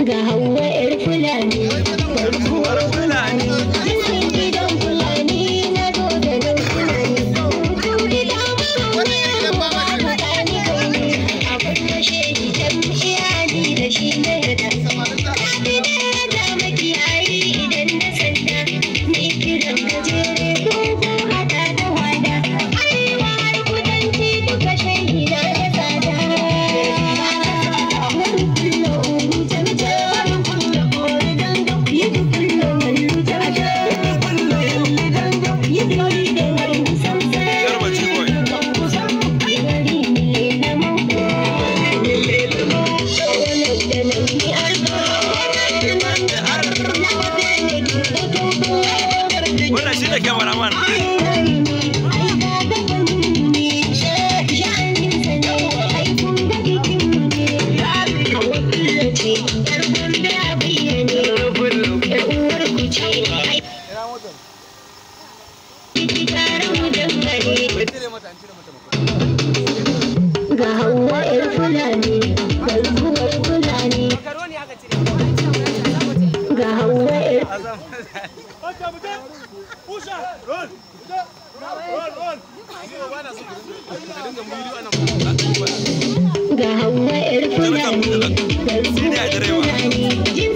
Ga Hauwa 'yar Fulani, garkuwar Fulani, cikin gidan Fulani na zo da nan Fulani. Mutum da wani ba faɗa ni kai ne, abin da shehi jam'iyya ni da shi na yarda. Kafi da yarda makiyayi idan na sanda, ni kiran gajere dogo hada da wada. Arewa har kudanci duka shehi na da tsada. Wannan shi da kyamaraman. Ga Hauwa 'yar Fulani, garkuwar Fulani. Ga Hauwa 'yar Fulani, garkuwar Fulani.